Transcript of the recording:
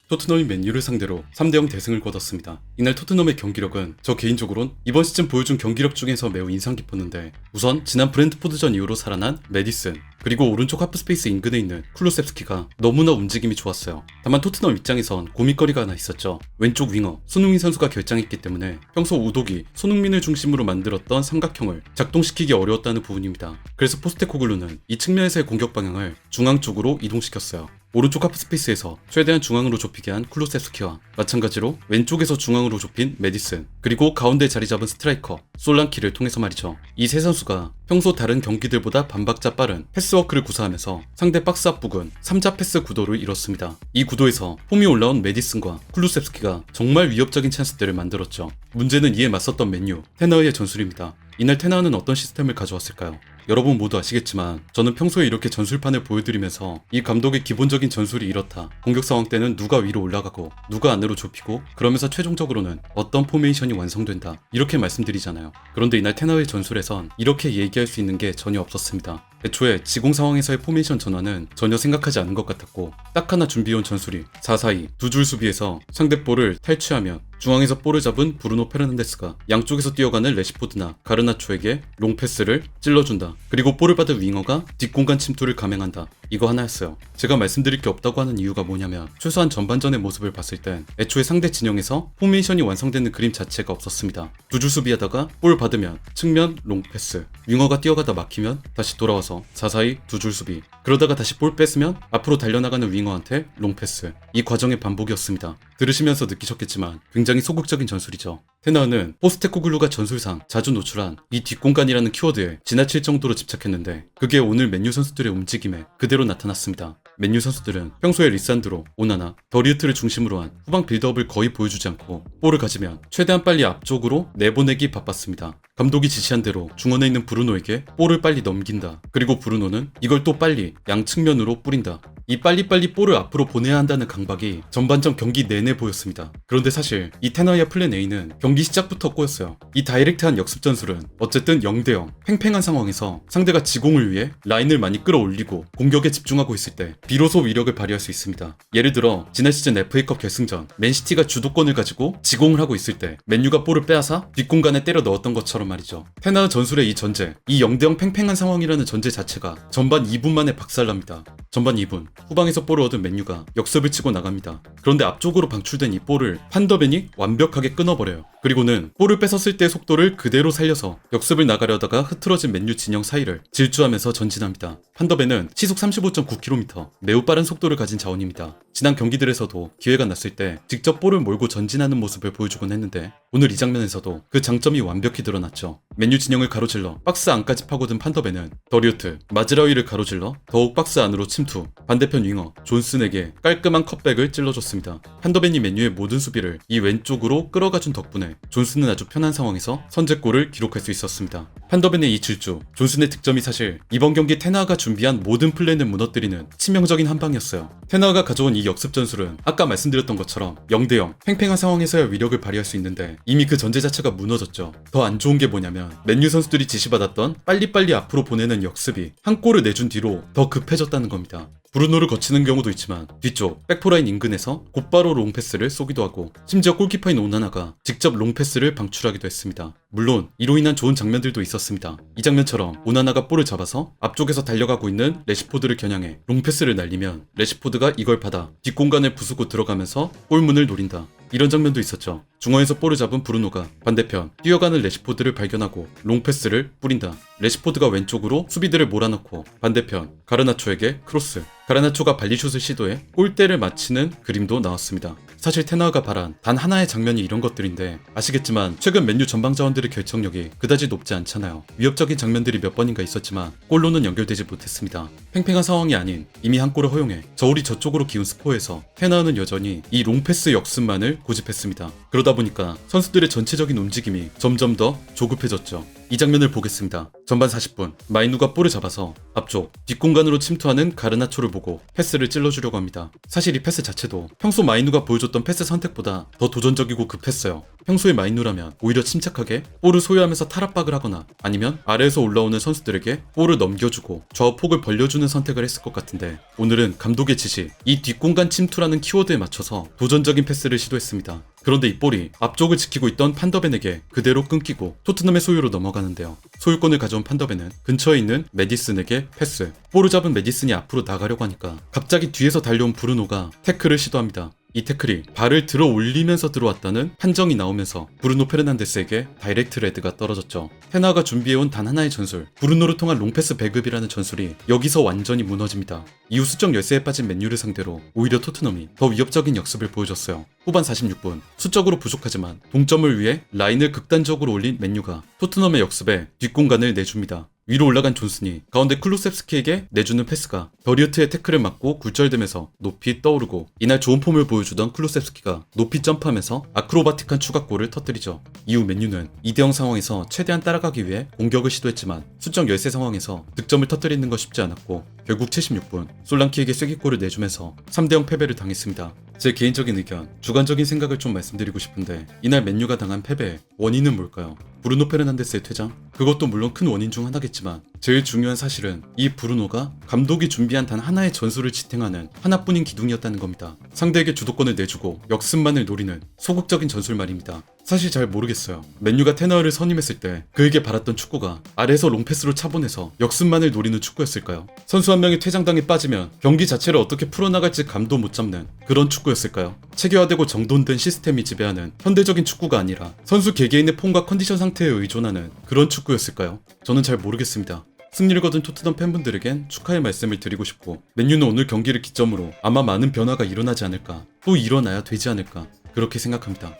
토트넘이 맨유를 상대로 3대0 대승을 거뒀습니다. 이날 토트넘의 경기력은 저 개인적으론 이번 시즌 보여준 경기력 중에서 매우 인상 깊었는데, 우선 지난 브렌트포드전 이후로 살아난 메디슨, 그리고 오른쪽 하프스페이스 인근에 있는 쿨루셉스키가 너무나 움직임이 좋았어요. 다만 토트넘 입장에선 고민거리가 하나 있었죠. 왼쪽 윙어 손흥민 선수가 결장했기 때문에 평소 우독이 손흥민을 중심으로 만들었던 삼각형을 작동시키기 어려웠다는 부분입니다. 그래서 포스테코글루는 이 측면에서의 공격 방향을 중앙 쪽으로 이동시켰어요. 오른쪽 하프스페이스에서 최대한 중앙으로 좁히게 한 쿨루셉스키와 마찬가지로 왼쪽에서 중앙으로 좁힌 메디슨, 그리고 가운데 자리 잡은 스트라이커 솔랑키를 통해서 말이죠. 이 세 선수가 평소 다른 경기들보다 반박자 빠른 패스워크를 구사하면서 상대 박스 앞 부근 3자 패스 구도를 이뤘습니다. 이 구도에서 폼이 올라온 메디슨과 쿨루셉스키가 정말 위협적인 찬스들을 만들었죠. 문제는 이에 맞섰던 맨유, 테너의 전술입니다. 이날 테너는 어떤 시스템을 가져왔을까요? 여러분 모두 아시겠지만 저는 평소에 이렇게 전술판을 보여드리면서 이 감독의 기본적인 전술이 이렇다, 공격 상황 때는 누가 위로 올라가고 누가 안으로 좁히고 그러면서 최종적으로는 어떤 포메이션이 완성된다, 이렇게 말씀드리잖아요. 그런데 이날 테너의 전술에선 이렇게 얘기할 수 있는 게 전혀 없었습니다. 애초에 지공 상황에서의 포메이션 전환은 전혀 생각하지 않은 것 같았고, 딱 하나 준비해온 전술이 4-4-2 두 줄 수비에서 상대 볼을 탈취하면 중앙에서 볼을 잡은 브루노 페르난데스가 양쪽에서 뛰어가는 레시포드나 가르나초에게 롱패스를 찔러준다. 그리고 볼을 받은 윙어가 뒷공간 침투를 감행한다. 이거 하나였어요. 제가 말씀드릴 게 없다고 하는 이유가 뭐냐면, 최소한 전반전의 모습을 봤을 땐 애초에 상대 진영에서 포메이션이 완성되는 그림 자체가 없었습니다. 두 줄 수비하다가 볼 받으면 측면 롱패스, 윙어가 뛰어가다 막히면 다시 돌아와서 4-4-2 두 줄 수비, 그러다가 다시 볼 뺐으면 앞으로 달려나가는 윙어한테 롱패스, 이 과정의 반복이었습니다. 들으시면서 느끼셨겠지만 굉장히 소극적인 전술이죠. 테너는 포스테코글루가 전술상 자주 노출한 이 뒷공간이라는 키워드에 지나칠 정도로 집착했는데, 그게 오늘 맨유 선수들의 움직임에 그대로 나타났습니다. 맨유 선수들은 평소에 리산드로, 오나나, 더리우트를 중심으로 한 후방 빌드업을 거의 보여주지 않고 볼을 가지면 최대한 빨리 앞쪽으로 내보내기 바빴습니다. 감독이 지시한 대로 중원에 있는 브루노에게 볼을 빨리 넘긴다. 그리고 브루노는 이걸 또 빨리 양측면으로 뿌린다. 이 빨리빨리 볼을 앞으로 보내야 한다는 강박이 전반전 경기 내내 보였습니다. 그런데 사실 이 테너의 플랜 A는 경기 시작부터 꼬였어요. 이 다이렉트한 역습 전술은 어쨌든 0대0 팽팽한 상황에서 상대가 지공을 위해 라인을 많이 끌어올리고 공격에 집중하고 있을 때 비로소 위력을 발휘할 수 있습니다. 예를 들어 지난 시즌 FA컵 결승전 맨시티가 주도권을 가지고 지공을 하고 있을 때 맨유가 볼을 빼앗아 뒷공간에 때려 넣었던 것처럼 말이죠. 테너 전술의 이 전제, 이 0대0 팽팽한 상황이라는 전제 자체가 전반 2분 만에 박살납니다. 전반 2분 후방에서 볼을 얻은 맨유가 역습을 치고 나갑니다. 그런데 앞쪽으로 방출된 이 볼을 판더벤이 완벽하게 끊어버려요. 그리고는 볼을 뺏었을 때의 속도를 그대로 살려서 역습을 나가려다가 흐트러진 맨유 진영 사이를 질주하면서 전진합니다. 판더벤은 시속 35.9km, 매우 빠른 속도를 가진 자원입니다. 지난 경기들에서도 기회가 났을 때 직접 볼을 몰고 전진하는 모습을 보여주곤 했는데, 오늘 이 장면에서도 그 장점이 완벽히 드러났죠. 맨유 진영을 가로질러 박스 안까지 파고든 판더벤은 더리우트, 마즈라위를 가로질러 더욱 박스 안으로 침투, 반대편 윙어 존슨에게 깔끔한 컷백을 찔러줬습니다. 판더벤이 맨유의 모든 수비를 이 왼쪽으로 끌어가준 덕분에 존슨은 아주 편한 상황에서 선제골을 기록할 수 있었습니다. 판더벤의 이 질주, 존슨의 득점이 사실 이번 경기 테나가 준비한 모든 플랜을 무너뜨리는 치명적인 한 방이었어요. 테나가 가져온 이 역습 전술은 아까 말씀드렸던 것처럼 0대0 팽팽한 상황에서야 위력을 발휘할 수 있는데, 이미 그 전제 자체가 무너졌죠. 더 안 좋은 게 뭐냐면, 맨유 선수들이 지시받았던 빨리빨리 앞으로 보내는 역습이 한 골을 내준 뒤로 더 급해졌다는 겁니다. 브루노를 거치는 경우도 있지만 뒤쪽 백포라인 인근에서 곧바로 롱패스를 쏘기도 하고, 심지어 골키퍼인 오나나가 직접 롱패스를 방출하기도 했습니다. 물론 이로 인한 좋은 장면들도 있었습니다. 이 장면처럼 오나나가 볼을 잡아서 앞쪽에서 달려가고 있는 레시포드를 겨냥해 롱패스를 날리면 레시포드가 이걸 받아 뒷공간을 부수고 들어가면서 골문을 노린다. 이런 장면도 있었죠. 중앙에서 볼을 잡은 브루노가 반대편 뛰어가는 레시포드를 발견하고 롱패스를 뿌린다. 레시포드가 왼쪽으로 수비들을 몰아넣고 반대편 가르나초에게 크로스, 가르나초가 발리슛을 시도해 골대를 맞히는 그림도 나왔습니다. 사실 테너가 바란 단 하나의 장면이 이런 것들인데, 아시겠지만 최근 맨유 전방 자원들의 결정력이 그다지 높지 않잖아요. 위협적인 장면들이 몇 번인가 있었지만 골로는 연결되지 못했습니다. 팽팽한 상황이 아닌 이미 한 골을 허용해 저울이 저쪽으로 기운 스코어에서 테너는 여전히 이 롱패스 역습만을 고집했습니다. 그러다 보니까 선수들의 전체적인 움직임이 점점 더 조급해졌죠. 이 장면을 보겠습니다. 전반 40분, 마이누가 볼을 잡아서 앞쪽, 뒷공간으로 침투하는 가르나초를 보고 패스를 찔러주려고 합니다. 사실 이 패스 자체도 평소 마이누가 보여줬던 패스 선택보다 더 도전적이고 급했어요. 평소의 마이누라면 오히려 침착하게 볼을 소유하면서 탈압박을 하거나 아니면 아래에서 올라오는 선수들에게 볼을 넘겨주고 좌우폭을 벌려주는 선택을 했을 것 같은데, 오늘은 감독의 지시, 이 뒷공간 침투라는 키워드에 맞춰서 도전적인 패스를 시도했습니다. 그런데 이 볼이 앞쪽을 지키고 있던 판더벤에게 그대로 끊기고 토트넘의 소유로 넘어가는데요. 소유권을 가져온 판더벤은 근처에 있는 메디슨에게 패스. 볼을 잡은 메디슨이 앞으로 나가려고 하니까 갑자기 뒤에서 달려온 브루노가 태클을 시도합니다. 이 태클이 발을 들어 올리면서 들어왔다는 판정이 나오면서 브루노 페르난데스에게 다이렉트 레드가 떨어졌죠. 테나가 준비해온 단 하나의 전술, 브루노를 통한 롱패스 배급이라는 전술이 여기서 완전히 무너집니다. 이후 수적 열세에 빠진 맨유를 상대로 오히려 토트넘이 더 위협적인 역습을 보여줬어요. 후반 46분, 수적으로 부족하지만 동점을 위해 라인을 극단적으로 올린 맨유가 토트넘의 역습에 뒷공간을 내줍니다. 위로 올라간 존슨이 가운데 클루셉스키에게 내주는 패스가 더리우트의 태클을 맞고 굴절되면서 높이 떠오르고, 이날 좋은 폼을 보여주던 클루셉스키가 높이 점프하면서 아크로바틱한 추가골을 터뜨리죠. 이후 맨유는 2대0 상황에서 최대한 따라가기 위해 공격을 시도했지만 수적 열세 상황에서 득점을 터뜨리는 건 쉽지 않았고, 결국 76분 솔랑키에게 쐐기골을 내주면서 3대0 패배를 당했습니다. 제 개인적인 의견, 주관적인 생각을 좀 말씀드리고 싶은데, 이날 맨유가 당한 패배의 원인은 뭘까요? 브루노 페르난데스의 퇴장? 그것도 물론 큰 원인 중 하나겠지만 제일 중요한 사실은 이 브루노가 감독이 준비한 단 하나의 전술을 지탱하는 하나뿐인 기둥이었다는 겁니다. 상대에게 주도권을 내주고 역습만을 노리는 소극적인 전술 말입니다. 사실 잘 모르겠어요. 맨유가 테너를 선임했을 때 그에게 바랐던 축구가 아래에서 롱패스로 차보내서 역습만을 노리는 축구였을까요? 선수 한 명이 퇴장당에 빠지면 경기 자체를 어떻게 풀어나갈지 감도 못 잡는 그런 축구였을까요? 체계화되고 정돈된 시스템이 지배하는 현대적인 축구가 아니라 선수 개개인의 폼과 컨디션 상태에 의존하는 그런 축구였을까요? 저는 잘 모르겠습니다. 승리를 거둔 토트넘 팬분들에겐 축하의 말씀을 드리고 싶고, 맨유는 오늘 경기를 기점으로 아마 많은 변화가 일어나지 않을까, 또 일어나야 되지 않을까, 그렇게 생각합니다.